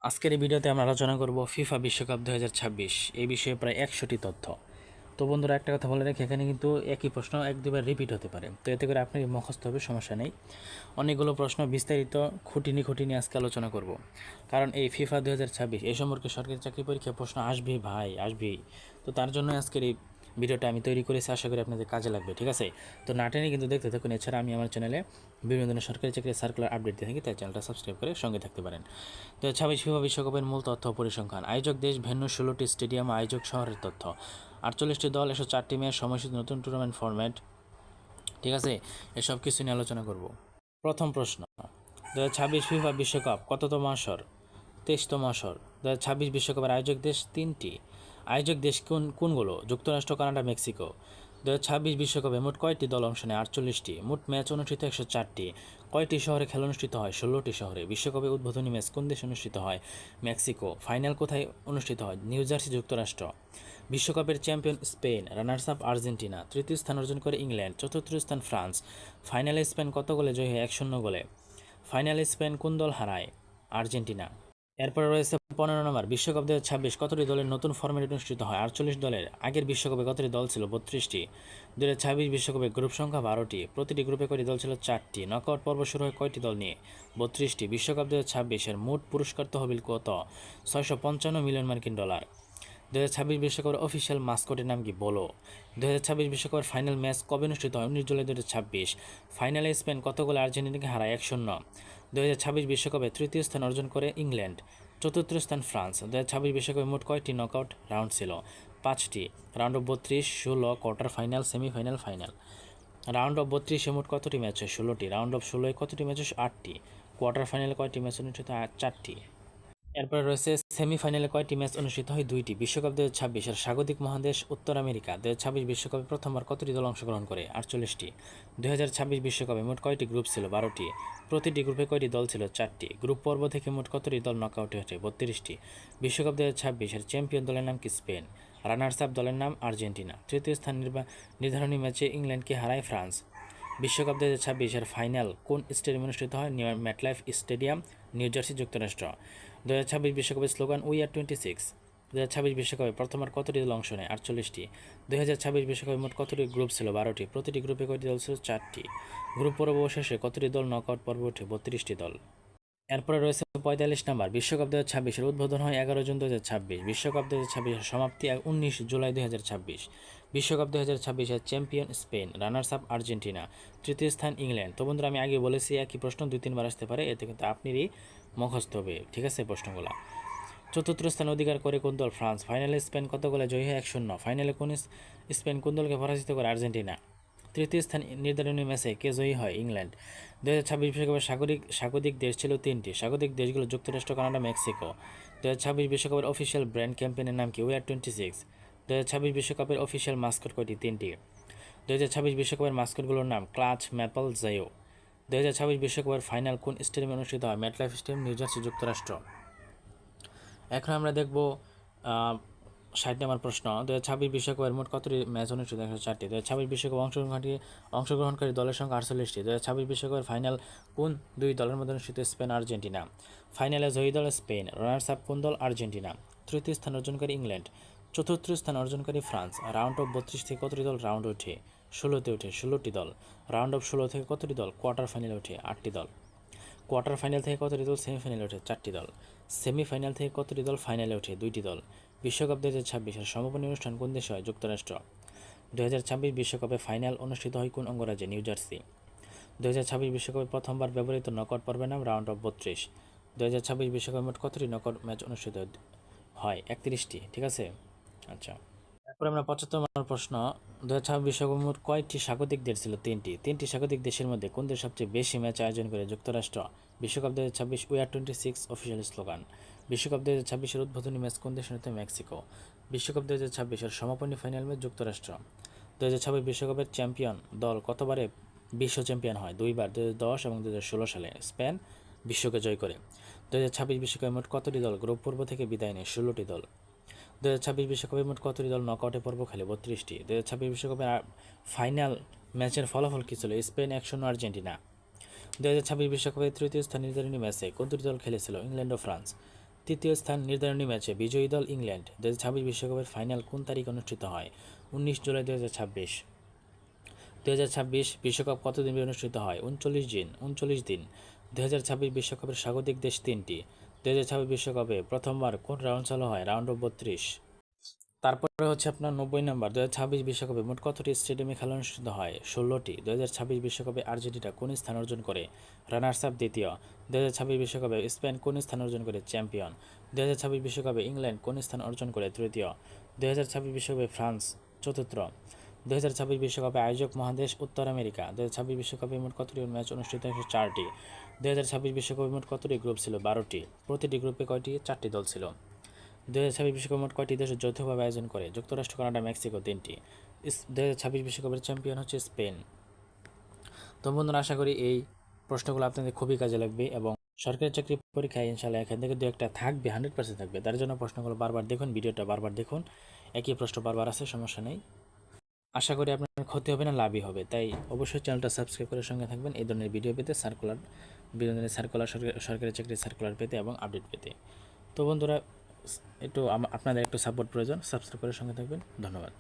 আজকের এই ভিডিওতে আমরা আলোচনা করব ফিফা বিশ্বকাপ 2026 এই বিষয়ে প্রায় 100টি তথ্য। তো বন্ধুরা, একটা কথা বলে রাখি, এখানে কিন্তু একই প্রশ্ন এক দুবার রিপিট হতে পারে, তো এতে করে আপনার মুখস্থ হবে, সমস্যা নেই। অনেকগুলো প্রশ্ন বিস্তারিত খুঁটিনি আজকে আলোচনা করব, কারণ এই ফিফা 2026 এই সম্পর্কে সরকারি চাকরি পরীক্ষায় প্রশ্ন আসবেই ভাই, আসবেই। তো তার জন্য আজকের এই ভিডিওটা আমি তৈরি করেছি, আশা করি আপনাদের কাজে লাগবে, ঠিক আছে? তো না টেনে কিন্তু দেখতে থাকুন। এছাড়া আমি আমার চ্যানেলে বিভিন্ন ধরনের সরকারি চাকরির সার্কুলার আপডেট দিয়ে থাকি, তাই চ্যানেলটা সাবস্ক্রাইব করে সঙ্গে থাকতে পারেন। তো 26 ফিফা বিশ্বকাপের মূল তথ্য পরিসংখ্যান: আয়োজক দেশ, ভেন্যু 16টি স্টেডিয়াম, আয়োজক শহরের তথ্য, 48টি দল, 104টি ম্যাচ, সময়সূচি, নতুন টুর্নামেন্ট ফরম্যাট, ঠিক আছে? এসব কিছু নিয়ে আলোচনা করব। প্রথম প্রশ্ন: 2026 ফিফা বিশ্বকাপ কততম আসর? 23তম আসর। 2026 বিশ্বকাপের আয়োজক দেশ 3টি। আয়োজক দেশ কোনগুলো? যুক্তরাষ্ট্র, কানাডা, মেক্সিকো। 2026 বিশ্বকাপে মোট কয়টি দল অংশ নেয়? 48টি। মোট ম্যাচ অনুষ্ঠিত 104টি। কয়টি শহরে খেলা অনুষ্ঠিত হয়? 16টি শহরে। বিশ্বকাপে উদ্বোধনী ম্যাচ কোন দেশে অনুষ্ঠিত হয়? মেক্সিকো। ফাইনাল কোথায় অনুষ্ঠিত হয়? নিউ জার্সি, যুক্তরাষ্ট্র। বিশ্বকাপের champion Spain, runners up Argentina. তৃতীয় স্থান অর্জন করে ইংল্যান্ড, চতুর্থ স্থান ফ্রান্স। ফাইনালে স্পেন কত গোলে জয়ী হয়? 1-0 গোলে। ফাইনালে স্পেন কোন দল হারায়? আর্জেন্টিনা। এরপরে রয়েছে 15 নম্বর: বিশ্বকাপ 2026 কতটি দলের নতুন ফরম্যাট অনুষ্ঠিত হয়? 48 দলের। আগের বিশ্বকাপে কতটি দল ছিল? 32টি। 2026 বিশ্বকাপে গ্রুপ সংখ্যা 12টি। প্রতিটি গ্রুপে কয়টি দল ছিল? 4টি। নকআউট পর্ব শুরু হয় কয়টি দল নিয়ে? 32টি। বিশ্বকাপ 2026 এর মোট পুরস্কার তহবিল কত? 655 মিলিয়ন মার্কিন ডলার। 2026 বিশ্বকাপের অফিসিয়াল মাস্কটের নাম কি? বলো। 2026 বিশ্বকাপের ফাইনাল ম্যাচ কবে অনুষ্ঠিত হয়? 19 জুলাই 2026। ফাইনালে স্পেন কত গোলে আর্জেন্টিনাকে হারায়? 1-0। 2026 বিশ্বকাপে তৃতীয় স্থান অর্জন করে ইংল্যান্ড, চতুর্থ স্থান ফ্রান্স। 2026 বিশ্বকাপে মোট কয়টি নকআউট রাউন্ড ছিল? 5টি। Round of 32, 16, quarter final, semifinal, final. Round of 32-এ মোট কতটি ম্যাচ হয়? 16টি। রাউন্ড অফ 16-এ কতটি ম্যাচ হয়? 8টি। কোয়ার্টার ফাইনালে কয়টি ম্যাচ অনুষ্ঠিত হয়? 4টি। এরপরে রয়েছে সেমিফাইনালে কয়টি ম্যাচ অনুষ্ঠিত হয়? 2টি। বিশ্বকাপ 2026 এর স্বাগতিক মহাদেশ উত্তর আমেরিকা। 2026 বিশ্বকাপে প্রথমবার কতটি দল অংশগ্রহণ করে? 48টি। 2026 বিশ্বকাপে মোট কয়টি গ্রুপ ছিল? 12টি। প্রতিটি গ্রুপে কয়টি দল ছিল? 4টি। গ্রুপ পর্ব থেকে মোট কতটি দল নকআউটে ওঠে? 32টি। বিশ্বকাপ 2026 এর চ্যাম্পিয়ন দলের নাম কি? স্পেন। রানার্স আপ দলের নাম আর্জেন্টিনা। তৃতীয় স্থান নির্ধারণী ম্যাচে ইংল্যান্ডকে হারায় ফ্রান্স। বিশ্বকাপ 2026 এর ফাইনাল কোন স্টেডিয়ামে অনুষ্ঠিত হয়? ম্যাটলাইফ স্টেডিয়াম, নিউ জার্সি, যুক্তরাষ্ট্র। 2026 বিশ্বকাপের স্লোগান উই আর 26। 2026 বিশ্বকাপে প্রথমবার কতটি দল অংশ নেয়? 48টি। 2026 বিশ্বকাপে মোট কতটি গ্রুপ ছিল? 12টি। প্রতিটি গ্রুপে কয়টি দল ছিল? 4টি। গ্রুপ পর্ব শেষে কতটি দল নকআউট পর্বে ওঠে? 32টি দল। এরপরে রয়েছে 45 নম্বর: বিশ্বকাপ 2026 এর উদ্বোধন হয় 11 জুন 2026। বিশ্বকাপ 2026 এর সমাপ্তি 19 জুলাই 2026। বিশ্বকাপ 2026 এর champion Spain, runners up Argentina, তৃতীয় স্থান ইংল্যান্ড। তো বন্ধুরা, আমি আগে বলেছি একই প্রশ্ন 2-3 বার আসতে পারে, এতে কিন্তু আপনারই মুখস্থ হবে, ঠিক আছে প্রশ্নগুলো। চতুর্থ স্থান অধিকার করে কোন দল? ফ্রান্স। ফাইনালে স্পেন কত গোলে জয়ী হয়? 1-0। ফাইনালে স্পেন কোন দলকে পরাজিত করে? আর্জেন্টিনা। তৃতীয় স্থান নির্ধারণী ম্যাচে কে জয়ী হয়? ইংল্যান্ড। 2026 বিশ্বকাপের স্বাগতিক দেশ ছিল 3টি। স্বাগতিক দেশগুলো যুক্তরাষ্ট্র, কানাডা, মেক্সিকো। 2026 বিশ্বকাপের অফিসিয়াল ব্র্যান্ড ক্যাম্পেইনের নাম কি? We are 26। 2026 বিশ্বকাপের অফিসিয়াল মাস্কট কয়টি? 3টি। 2026 বিশ্বকাপের মাস্কটগুলোর নাম ক্লাচ, ম্যাপল, জায়ো। 2026 বিশ্বকাপের ফাইনাল কোন স্টেডিয়ামে অনুষ্ঠিত হয়? ম্যাটলাইফ স্টেডিয়াম, নিউ জার্সি, যুক্তরাষ্ট্র। এখন আমরা দেখব 60 নম্বর প্রশ্ন: 2026 বিশ্বকাপের মোট কতটি ম্যাচ অনুষ্ঠিত? 104টি। 2026 বিশ্বকাপ অংশগ্রহণকারী দলের সংখ্যা 48টি। 2026 বিশ্বকাপের ফাইনাল কোন দুই দলের মধ্যে অনুষ্ঠিত? Spain, Argentina. ফাইনালে জয়ী দল স্পেন। রানার্স আপ কোন দল? আর্জেন্টিনা। তৃতীয় স্থান অর্জনকারী ইংল্যান্ড, চতুর্থ স্থান অর্জনকারী ফ্রান্স। রাউন্ড অফ 32 থেকে কতটি দল রাউন্ড ওঠে? 16তে ওঠে, 16টি দল। রাউন্ড অফ 16 থেকে কতটি দল কোয়ার্টার ফাইনালে ওঠে? 8টি দল। কোয়ার্টার ফাইনাল থেকে কতটি দল সেমিফাইনালে ওঠে? 4টি দল। সেমিফাইনাল থেকে কতটি দল ফাইনালে ওঠে? 2টি দল। বিশ্বকাপ 2026 এর সমাপনী অনুষ্ঠান কোন দেশে হয়? যুক্তরাষ্ট্র। 2026 বিশ্বকাপে ফাইনাল অনুষ্ঠিত হয় কোন অঙ্গরাজ্যে? New jersey. 2026 বিশ্বকাপে প্রথমবার ব্যবহৃত নকআউট পর্বের নাম রাউন্ড অফ 32। 2026 বিশ্বকাপে মোট কতটি নকআউট ম্যাচ অনুষ্ঠিত হয়? 31টি, ঠিক আছে। আচ্ছা, তারপরে আমরা 75 নম্বর প্রশ্ন: 2026 বিশ্বকাপে মোট কয়টি স্বাগতিক দেশ ছিল? 3টি। 3টি স্বাগতিক দেশের মধ্যে কোন দেশ সবচেয়ে বেশি ম্যাচ আয়োজন করে? যুক্তরাষ্ট্র। বিশ্বকাপ 2026 উই আর 26 অফিসিয়াল স্লোগান। বিশ্বকাপ 2026 এর উদ্বোধনী ম্যাচ কোন দেশের সাথে? মেক্সিকো। বিশ্বকাপ 2026 এর সমাপনী ফাইনাল ম্যাচ যুক্তরাষ্ট্র। 2026 বিশ্বকাপের চ্যাম্পিয়ন দল কতবারে বিশ্ব চ্যাম্পিয়ন হয়? 2বার, 2010 এবং 2016 সালে স্পেন বিশ্বকে জয় করে। 2026 বিশ্বকাপে মোট কতটি দল গ্রুপ পর্ব থেকে বিদায় নেয়? 16টি দল। 2026 বিশ্বকাপে মোট কতটি দল নকআউটে পর্ব খেলে? 32টি। 2026 বিশ্বকাপের ফাইনাল ম্যাচের ফলাফল কী ছিল? Spain 1-0 Argentina. 2026 বিশ্বকাপের তৃতীয় স্থান নির্ধারণী ম্যাচে কোন দুটি দল খেলেছিল? ইংল্যান্ড ও ফ্রান্স। তৃতীয় স্থান নির্ধারণী ম্যাচে বিজয়ী দল ইংল্যান্ড। 2026 বিশ্বকাপের ফাইনাল কোন তারিখে অনুষ্ঠিত হয়? 19 জুলাই 2026। 2026 বিশ্বকাপ কতদিন অনুষ্ঠিত হয়? 39 দিন। 2026 বিশ্বকাপের স্বাগতিক দেশ 3টি। 2026 বিশ্বকাপে প্রথমবার কোন রাউন্ড চালু হয়? Round of 32। তারপরে হচ্ছে আপনার 90 নম্বর। 2026 বিশ্বকাপে মোট কতটি স্টেডিয়ামে খেলা অনুষ্ঠিত হয়? 16টি। 2026 বিশ্বকাপে আর্জেন্টিনা কোন স্থান অর্জন করে? রানার্স আপ দ্বিতীয়। 2026 বিশ্বকাপে স্পেন কোন স্থান অর্জন করে? চ্যাম্পিয়ন। 2026 বিশ্বকাপে ইংল্যান্ড কোন স্থান অর্জন করে? তৃতীয়। 2026 বিশ্বকাপে ফ্রান্স চতুর্থ। 2026 বিশ্বকাপে আয়োজক মহাদেশ উত্তর আমেরিকা। 2026 বিশ্বকাপে মোট কতটি ম্যাচ অনুষ্ঠিত হয়েছে? 4টি। 2026 বিশ্বকাপে মোট কতটি গ্রুপ ছিল? 12টি। প্রতিটি গ্রুপে কয়টি? 4টি দল ছিল। 2026 বিশ্বকাপ মোট কয়টি দেশ যৌথভাবে আয়োজন করে? যুক্তরাষ্ট্র, কানাডা, মেক্সিকো 3টি। 2026 বিশ্বকাপের চ্যাম্পিয়ন হচ্ছে স্পেন। তো বন্ধুরা, আশা করি এই প্রশ্নগুলো আপনাদের খুবই কাজে লাগবে এবং সরকারি চাকরি পরীক্ষায় ইনশাল্লাহ এখান থেকে 2-1টা থাকবে, 100% থাকবে। তার জন্য প্রশ্নগুলো বারবার দেখুন, ভিডিওটা বারবার দেখুন। একই প্রশ্ন বারবার আছে, সমস্যা নেই। আশা করি আপনার ক্ষতি হবে না, লাভই হবে। তাই অবশ্যই চ্যানেলটা সাবস্ক্রাইব করে সঙ্গে থাকবেন এই ধরনের ভিডিও পেতে, বিভিন্ন সার্কুলার, সরকারি চাকরির সার্কুলার পেতে এবং আপডেট পেতে। তো বন্ধুরা, একটু আপনাদের একটু সাপোর্ট প্রয়োজন, সাবস্ক্রাইব করে সঙ্গে থাকবেন। ধন্যবাদ।